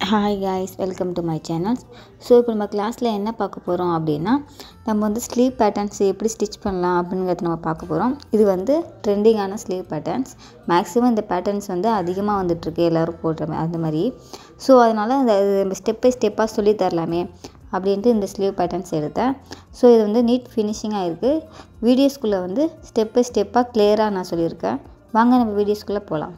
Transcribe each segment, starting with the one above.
Hi guys, welcome to my channel. So இப்போ நம்ம கிளாஸில் என்ன பார்க்க போகிறோம் அப்படின்னா, நம்ம வந்து ஸ்லீவ் பேட்டர்ன்ஸ் எப்படி ஸ்டிச் பண்ணலாம் அப்படிங்கிறத நம்ம பார்க்க போகிறோம். இது வந்து ட்ரெண்டிங்கான ஸ்லீவ் பேட்டர்ன்ஸ். மேக்ஸிமம் இந்த பேட்டர்ன்ஸ் வந்து அதிகமாக வந்துட்டுருக்கு, எல்லோரும் போடுற அந்த மாதிரி. ஸோ அதனால் அந்த ஸ்டெப் பை ஸ்டெப்பாக சொல்லி தரலாமே அப்படின்ட்டு இந்த ஸ்லீவ் பேட்டர்ன்ஸ் எடுத்தேன். ஸோ இது வந்து நீட் ஃபினிஷிங்காக இருக்குது. வீடியோஸ்குள்ளே வந்து ஸ்டெப் பை ஸ்டெப்பாக கிளியராக நான் சொல்லியிருக்கேன். வாங்க நம்ம வீடியோஸ்குள்ளே போகலாம்.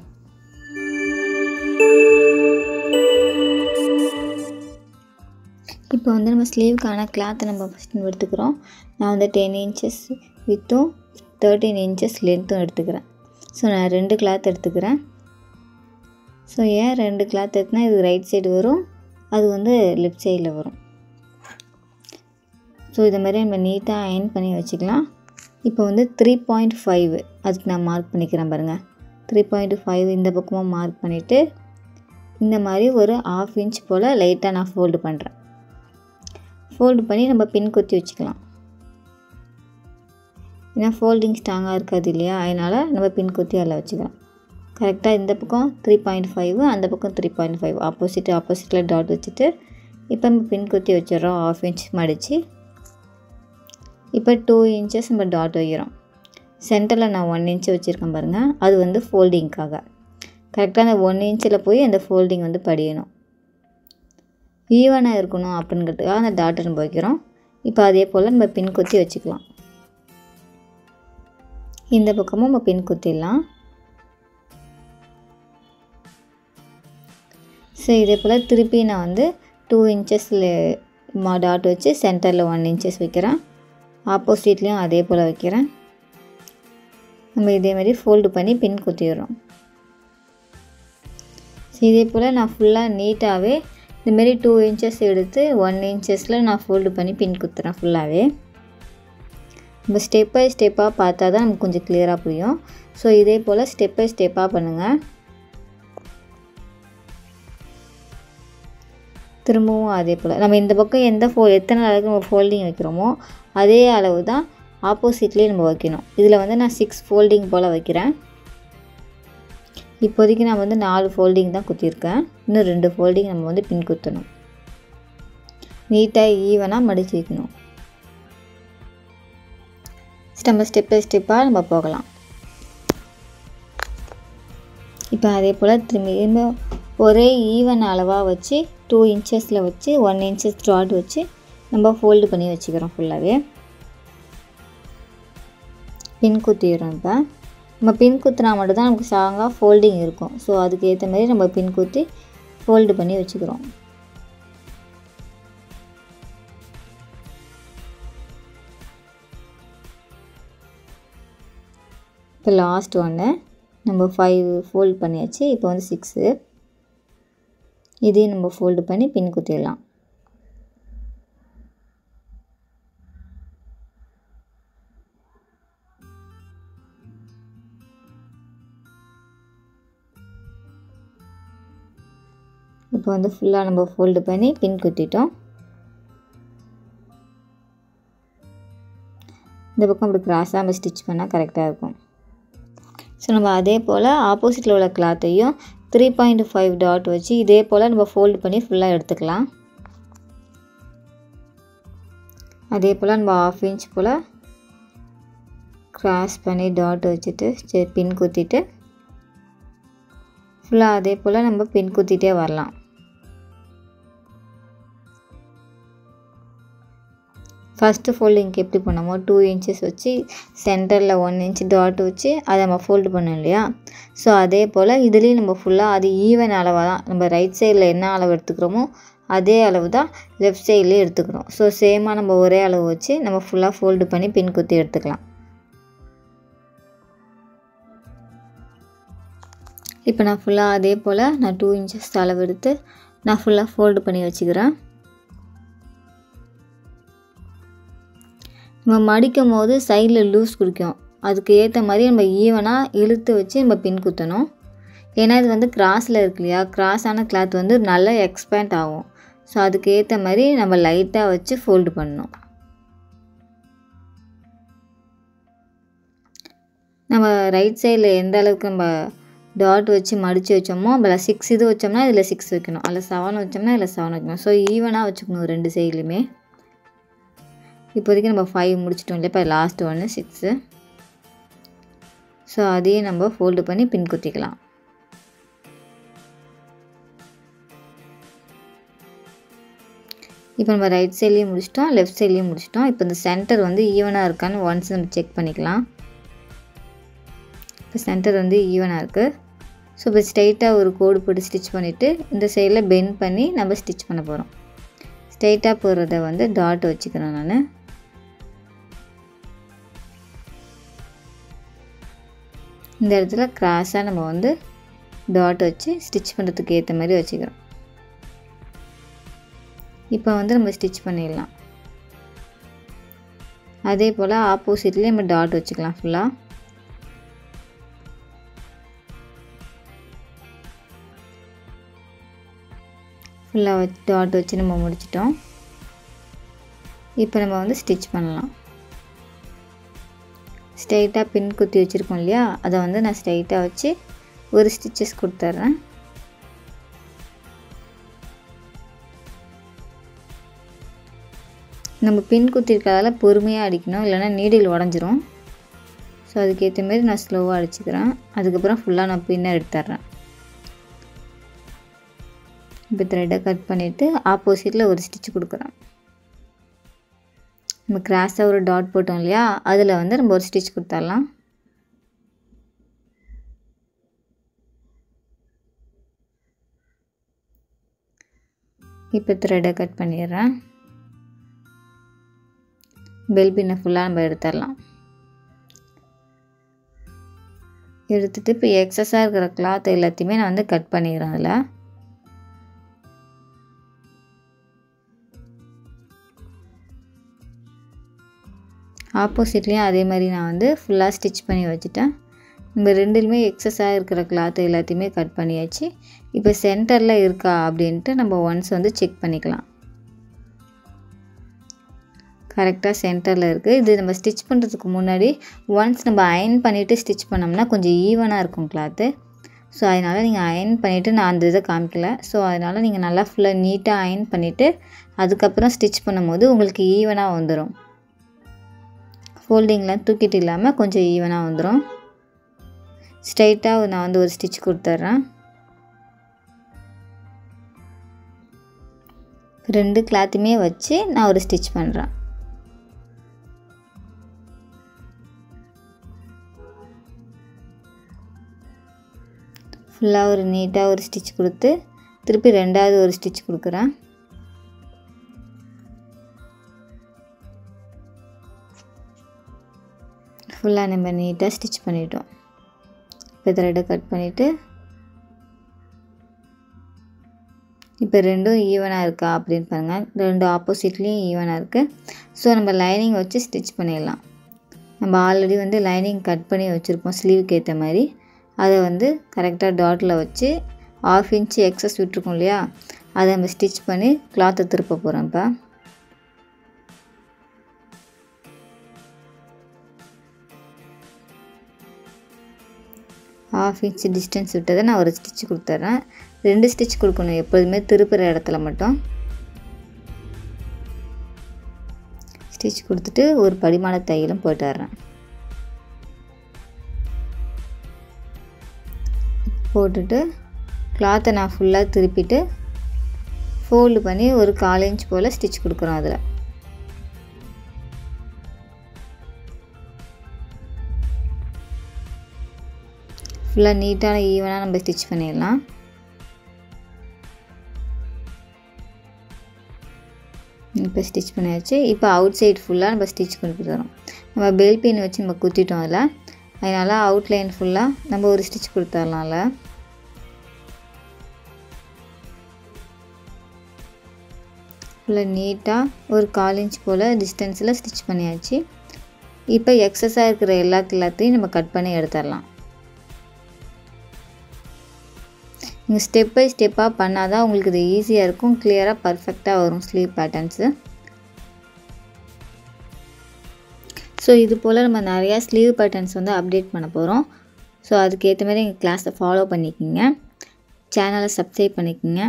இப்போ வந்து நம்ம ஸ்லீவுக்கான கிளாத்தை நம்ம ஃபஸ்ட்டு எடுத்துக்கிறோம். நான் வந்து 10 inches வித்தும் 13 inches லென்த்தும் எடுத்துக்கிறேன். ஸோ நான் 2 கிளாத் எடுத்துக்கிறேன். ஸோ ஏன் 2 கிளாத் எடுத்துனா இது ரைட் சைடு வரும், அது வந்து லெஃப்ட் சைடில் வரும். ஸோ இதை மாதிரி நம்ம நீட்டாக அயன் பண்ணி வச்சுக்கலாம். இப்போ வந்து 3.5 அதுக்கு நான் மார்க் பண்ணிக்கிறேன் பாருங்கள். 3.5 இந்த பக்கமாக மார்க் பண்ணிவிட்டு இந்த மாதிரி ஒரு 1/2 inch போல் லைட்டாக நான் ஃபோல்டு பண்ணுறேன். ஃபோல்டு பண்ணி நம்ம பின் குத்தி வச்சுக்கலாம். ஏன்னா ஃபோல்டிங் ஸ்ட்ராங்காக இருக்காது இல்லையா, அதனால் நம்ம பின் குத்தி அதில் வச்சுக்கலாம். கரெக்டாக இந்த பக்கம் 3.5 அந்த பக்கம் 3.5 ஆப்போசிட்டில் டாட் வச்சுட்டு இப்போ நம்ம பின் குத்தி வச்சிடறோம். 1/2 inch மடித்து இப்போ 2 inches நம்ம டாட் வைக்கிறோம். சென்டரில் நான் 1 inch வச்சுருக்கேன் பாருங்கள், அது வந்து ஃபோல்டிங்க்காக. கரெக்டாக அந்த 1 inchல் போய் அந்த ஃபோல்டிங் வந்து படியணும், ஈவனாக இருக்கணும் அப்படிங்கிறதுக்காக அந்த டாட்டை நம்ம வைக்கிறோம். இப்போ அதே போல் நம்ம பின் குத்தி வச்சுக்கலாம். இந்த பக்கமும் நம்ம பின் குத்திடலாம். ஸோ இதே போல் திருப்பி நான் வந்து 2 inchஸில் டாட் வச்சு சென்டரில் 1 inches வைக்கிறேன். ஆப்போசிட்லேயும் அதே போல் வைக்கிறேன். நம்ம இதே மாதிரி ஃபோல்டு பண்ணி பின் குத்திடுறோம். ஸோ இதே போல் நான் ஃபுல்லாக நீட்டாகவே இதுமாரி 2 inches எடுத்து 1 inchஸில் நான் ஃபோல்டு பண்ணி பின் குத்துறேன் ஃபுல்லாகவே. நம்ம ஸ்டெப் பை ஸ்டெப்பாக பார்த்தா தான் நமக்கு கொஞ்சம் கிளியராக புரியும். ஸோ இதே போல் ஸ்டெப் பை ஸ்டெப்பாக பண்ணுங்கள். திரும்பவும் அதே போல் நம்ம இந்த பக்கம் எத்தனை அளவுக்கு நம்ம ஃபோல்டிங் வைக்கிறோமோ அதே அளவு தான் ஆப்போசிட்லேயே நம்ம வைக்கணும். இதில் வந்து நான் 6 ஃபோல்டிங் போல் வைக்கிறேன். இப்போதைக்கு நான் வந்து 4 ஃபோல்டிங் தான் குத்திருக்கேன். இன்னும் 2 ஃபோல்டிங் நம்ம வந்து பின் குத்தணும். நீட்டாக ஈவனாக மடித்து வைக்கணும். நம்ம ஸ்டெப் பை ஸ்டெப்பாக நம்ம போகலாம். இப்போ அதே போல் திரும்ப ஒரே ஈவன் அளவாக வச்சு 2 inchஸில் வச்சு 1 inches டாட் வச்சு நம்ம ஃபோல்டு பண்ணி வச்சுக்கிறோம் ஃபுல்லாகவே. பின் குத்திடுறோம். இப்போ நம்ம பின் குத்தினா மட்டும் தான் நமக்கு ஸ்ட்ராங்காக ஃபோல்டிங் இருக்கும். ஸோ அதுக்கு ஏற்ற மாதிரி நம்ம பின் குத்தி ஃபோல்டு பண்ணி வச்சுக்கிறோம். இப்போ லாஸ்ட் ஒன்று நம்ம 5 ஃபோல்டு பண்ணியாச்சு. இப்போ வந்து 6 இதையும் நம்ம ஃபோல்டு பண்ணி பின் குத்திடலாம். இப்போ வந்து ஃபுல்லாக நம்ம ஃபோல்டு பண்ணி பின் குத்திட்டோம். இந்த பக்கம் இப்படி கிராஸாக நம்ம ஸ்டிச் பண்ணால் கரெக்டாக இருக்கும். ஸோ நம்ம அதே போல் ஆப்போசிட்டில் உள்ள கிளாத்தையும் 3.5 டாட் வச்சு இதே போல் நம்ம ஃபோல்டு பண்ணி ஃபுல்லாக எடுத்துக்கலாம். அதே போல் நம்ம 1/2 inch போல் கிராஸ் பண்ணி டாட் வச்சுட்டு பின் குத்திட்டு ஃபுல்லாக அதே போல் நம்ம பின் குத்திட்டே வரலாம். ஃபஸ்ட்டு ஃபோல்டிங்க்கு எப்படி பண்ணோமோ 2 inches வச்சு சென்டரில் 1 inch டாட் வச்சு அதை நம்ம ஃபோல்டு பண்ணோம் இல்லையா. ஸோ அதே போல் இதுலேயும் நம்ம ஃபுல்லாக அது ஈவன் அளவாக தான் நம்ம ரைட் சைடில் என்ன அளவு எடுத்துக்கிறோமோ அதே அளவு தான் லெஃப்ட் சைட்லேயே எடுத்துக்கிறோம். ஸோ சேமாக நம்ம ஒரே அளவு வச்சு நம்ம ஃபுல்லாக ஃபோல்டு பண்ணி பின் குத்தி எடுத்துக்கலாம். இப்போ நான் ஃபுல்லாக அதே போல் நான் 2 inches அளவு எடுத்து நான் ஃபுல்லாக ஃபோல்டு பண்ணி வச்சுக்கிறேன். நம்ம மடிக்கும் போது சைடில் லூஸ் குடிக்கும், அதுக்கு ஏற்ற மாதிரி நம்ம ஈவனாக இழுத்து வச்சு நம்ம பின் குத்தணும். ஏன்னா இது வந்து கிராஸில் இருக்கு இல்லையா, கிராஸான கிளாத் வந்து நல்லா எக்ஸ்பேண்ட் ஆகும். ஸோ அதுக்கு ஏற்ற மாதிரி நம்ம லைட்டாக வச்சு ஃபோல்டு பண்ணணும். நம்ம ரைட் சைடில் எந்த அளவுக்கு நம்ம டாட் வச்சு மடித்து வச்சோமோ அதில் 6 இது வச்சோம்னா இதில் 6 வைக்கணும், அதில் 7 வச்சோம்னா இதில் 7 வைக்கணும். ஸோ ஈவனாக வச்சுக்கணும் 2 சைட்லையுமே. இப்போதைக்கு நம்ம 5 முடிச்சிட்டோம் இல்லையா, இப்போ லாஸ்ட் ஒன்று 6. ஸோ அதையே நம்ம ஃபோல்டு பண்ணி பின் குத்திக்கலாம். இப்போ நம்ம ரைட் சைட்லேயும் முடிச்சிட்டோம், லெஃப்ட் சைட்லேயும் முடிச்சிட்டோம். இப்போ இந்த சென்டர் வந்து ஈவனாக இருக்கான்னு ஒன்ஸ் நம்ம செக் பண்ணிக்கலாம். இப்போ சென்டர் வந்து ஈவனாக இருக்குது. ஸோ இப்போ ஸ்ட்ரைட்டாக ஒரு கோடு போட்டு ஸ்டிச் பண்ணிவிட்டு இந்த சைடில் பெண்ட் பண்ணி நம்ம ஸ்டிச் பண்ண போகிறோம். ஸ்ட்ரைட்டாக போகிறத வந்து டாட் வச்சுக்கிறேன் நான். இந்த இடத்துல கிராஸாக நம்ம வந்து டாட் வச்சு ஸ்டிச் பண்ணுறதுக்கு ஏற்ற மாதிரி வச்சுக்கிறோம். இப்போ வந்து நம்ம ஸ்டிச் பண்ணிடலாம். அதே போல் ஆப்போசிட்லேயே நம்ம டாட் வச்சுக்கலாம். ஃபுல்லாக டாட் வச்சு நம்ம முடிச்சிட்டோம். இப்போ நம்ம வந்து ஸ்டிச் பண்ணலாம். ஸ்ட்ரைட்டாக பின் குத்தி வச்சுருக்கோம் இல்லையா, அதை வந்து நான் ஸ்ட்ரைட்டாக வச்சு ஒரு ஸ்டிச்சஸ் கொடுத்துட்றேன். நம்ம பின் குத்திருக்கிறதால பொறுமையாக அடிக்கணும், இல்லைனா நீடில் உடஞ்சிரும். ஸோ அதுக்கேற்ற மாரி நான் ஸ்லோவாக அடிச்சுக்கிறேன். அதுக்கப்புறம் ஃபுல்லாக நான் பின்னை எடுத்துட்றேன். இப்போ த்ரெட்டை கட் பண்ணிவிட்டு ஆப்போசிட்டில் ஒரு ஸ்டிச் கொடுக்குறேன். நம்ம கிராஸாக ஒரு டாட் போட்டோம் இல்லையா, அதில் வந்து நம்ம ஒரு ஸ்டிச் கொடுத்துடலாம். இப்போ த்ரெட்டை கட் பண்ணிடுறேன். பெல் பின்னை ஃபுல்லாக நம்ம எடுத்துடலாம். எடுத்துகிட்டு இப்போ எக்ஸஸாக இருக்கிற கிளாத் எல்லாத்தையுமே நான் வந்து கட் பண்ணிடுறேன். அதில் ஆப்போசிட்லேயும் அதே மாதிரி நான் வந்து ஃபுல்லாக ஸ்டிச் பண்ணி வச்சுட்டேன். நம்ம ரெண்டுலேயுமே எக்ஸஸாக இருக்கிற கிளாத் எல்லாத்தையுமே கட் பண்ணியாச்சு. இப்போ சென்டரில் இருக்கா அப்படின்ட்டு நம்ம ஒன்ஸ் வந்து செக் பண்ணிக்கலாம். கரெக்டாக சென்டரில் இருக்குது. இது நம்ம ஸ்டிச் பண்ணுறதுக்கு முன்னாடி ஒன்ஸ் நம்ம அயன் பண்ணிவிட்டு ஸ்டிச் பண்ணோம்னா கொஞ்சம் ஈவனாக இருக்கும் கிளாத்து. ஸோ அதனால் நீங்கள் அயன் பண்ணிவிட்டு நான் அந்த இதை காமிக்கல. ஸோ அதனால் நீங்கள் நல்லா ஃபுல்லாக நீட்டாக அயன் பண்ணிவிட்டு அதுக்கப்புறம் ஸ்டிச் பண்ணும்போது உங்களுக்கு ஈவனாக வந்துடும். ஃபோல்டிங்லாம் தூக்கிட்டு இல்லாமல் கொஞ்சம் ஈவனாக வந்துடும். ஸ்ட்ரைட்டாக நான் வந்து ஒரு ஸ்டிச் கொடுத்துட்றேன். 2 கிளாத்துமே வச்சு நான் ஒரு ஸ்டிச் பண்ணுறேன். ஃபுல்லாக ஒரு நீட்டாக ஒரு ஸ்டிச் கொடுத்து திருப்பி 2வது ஒரு ஸ்டிச் கொடுக்குறேன். ஃபுல்லாக நம்ம நீட்டாக ஸ்டிச் பண்ணிட்டோம். இப்போ த்ரெட்டை கட் பண்ணிவிட்டு இப்போ ரெண்டும் ஈவனாக இருக்கா அப்படின்னு பாருங்கள். 2 ஆப்போசிட்லேயும் ஈவனாக இருக்குது. ஸோ நம்ம லைனிங் வச்சு ஸ்டிச் பண்ணிடலாம். நம்ம ஆல்ரெடி வந்து லைனிங் கட் பண்ணி வச்சுருப்போம் ஸ்லீவுக்கு ஏற்ற மாதிரி. அதை வந்து கரெக்டாக டாட்டில் வச்சு 1/2 இன்ச் எக்ஸஸ் விட்டுருக்கோம் இல்லையா, அதை நம்ம ஸ்டிச் பண்ணி கிளாத்தை திருப்ப போகிறோம். இப்போ ½ இன்ச் டிஸ்டன்ஸ் விட்டதை நான் ஒரு ஸ்டிச் கொடுத்துட்றேன். 2 ஸ்டிச் கொடுக்கணும் எப்போதுமே திருப்புற இடத்துல மட்டும். ஸ்டிச் கொடுத்துட்டு ஒரு படிமான தையலும் போட்டுடுறேன். போட்டுட்டு கிளாத்தை நான் ஃபுல்லாக திருப்பிட்டு ஃபோல்டு பண்ணி ஒரு 1/4 இன்ச் போல் ஸ்டிச் கொடுக்குறோம். அதில் ஃபுல்லாக நீட்டான ஈவனாக நம்ம ஸ்டிச் பண்ணிடலாம். இப்போ ஸ்டிச் பண்ணியாச்சு. இப்போ அவுட் சைடு ஃபுல்லாக நம்ம ஸ்டிச் கொடுத்துறோம். நம்ம பெல் பின் வச்சு நம்ம குத்திட்டோம் அதில். அதனால் அவுட்லைன் ஃபுல்லாக நம்ம ஒரு ஸ்டிச் கொடுத்துடலாம்ல. ஃபுல்லாக நீட்டாக ஒரு 1/4 இன்ச் போல் டிஸ்டன்ஸில் ஸ்டிச் பண்ணியாச்சு. இப்போ எக்ஸஸாக இருக்கிற எல்லாத்தையும் நம்ம கட் பண்ணி எடுத்துடலாம். நீங்கள் ஸ்டெப் பை ஸ்டெப்பாக பண்ணால் தான் உங்களுக்கு இது ஈஸியாக இருக்கும், கிளியராக பர்ஃபெக்டாக வரும் ஸ்லீவ் பேட்டர்ன்ஸு. ஸோ இது போல் நம்ம நிறையா ஸ்லீவ் பேட்டர்ன்ஸ் வந்து அப்டேட் பண்ண போகிறோம். ஸோ அதுக்கேற்ற மாதிரி எங்கள் கிளாஸை ஃபாலோ பண்ணிக்கோங்க, சேனலை சப்ஸ்கிரைப் பண்ணிக்கோங்க.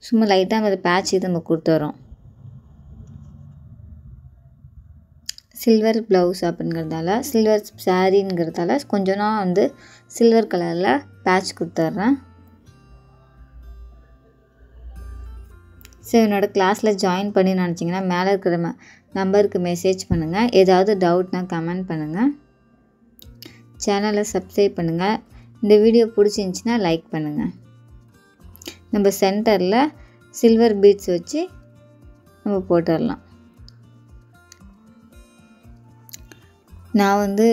சும்மா லைட்டாக அந்த பேட்ச் இது நம்ம கொடுத்துறோம். சில்வர் ப்ளவுஸ் அப்படிங்கிறதால, சில்வர் சாரீங்கிறதால கொஞ்சம் நான் வந்து சில்வர் கலரில் பேட்ச் கொடுத்துட்றேன். ஸோ என்னோடய கிளாஸில் ஜாயின் பண்ணி நினச்சிங்கன்னா மேலே இருக்கிற நம்பருக்கு மெசேஜ் பண்ணுங்கள். ஏதாவது டவுட்னா கமெண்ட் பண்ணுங்கள். சேனலை சப்ஸ்கிரைப் பண்ணுங்கள். இந்த வீடியோ பிடிச்சிருந்துச்சின்னா லைக் பண்ணுங்கள். நம்ம சென்டரில் சில்வர் பீட்ஸ் வச்சு நம்ம போட்டுடலாம். நான் வந்து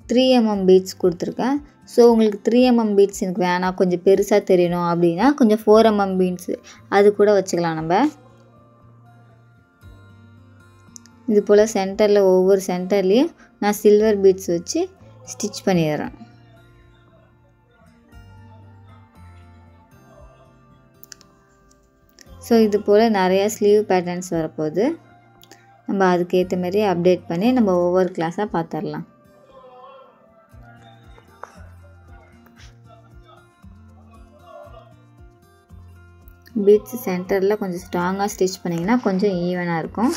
3mm பீட்ஸ் கொடுத்துருக்கேன். ஸோ உங்களுக்கு 3mm பீட்ஸ் எனக்கு வேணாம், கொஞ்சம் பெருசாக தெரியணும் அப்படின்னா கொஞ்சம் 4mm பீட்ஸு அது கூட வச்சுக்கலாம். நம்ம இது போல் சென்டரில் ஒவ்வொரு சென்டர்லேயும் நான் சில்வர் பீட்ஸ் வச்சு ஸ்டிச் பண்ணிடுறேன். ஸோ இது போல் நிறையா ஸ்லீவ் பேட்டர்ன்ஸ் வரப்போகுது. நம்ம அதுக்கேற்ற மாதிரி அப்டேட் பண்ணி நம்ம ஒவ்வொரு கிளாஸாக பார்த்துடலாம். பீட்ஸ் சென்டரில் கொஞ்சம் ஸ்ட்ராங்காக ஸ்டிச் பண்ணிங்கன்னா கொஞ்சம் ஈவனாக இருக்கும்.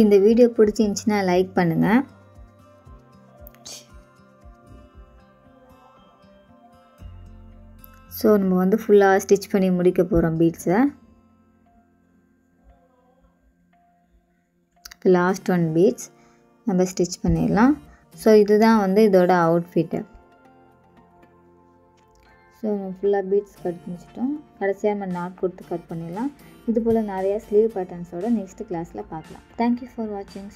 இந்த வீடியோ பிடிச்சிருந்துச்சின்னா லைக் பண்ணுங்கள். ஸோ நம்ம வந்து ஃபுல்லாக ஸ்டிச் பண்ணி முடிக்க போகிறோம் பீட்ஸை. லாஸ்ட் ஒன் பீட்ஸ் நம்ம ஸ்டிச் பண்ணிடலாம். ஸோ இதுதான் வந்து இதோட அவுட்ஃபிட்டு. ஸோ நம்ம ஃபுல்லாக பீட்ஸ் கட் முடிச்சிட்டோம். கடைசியாக நம்ம நாட் கொடுத்து கட் பண்ணிடலாம். இது போல் நிறையா ஸ்லீவ் பேட்டர்ன்ஸோட நெக்ஸ்ட் கிளாஸில் பார்க்கலாம். தேங்க்யூ ஃபார் வாட்சிங்.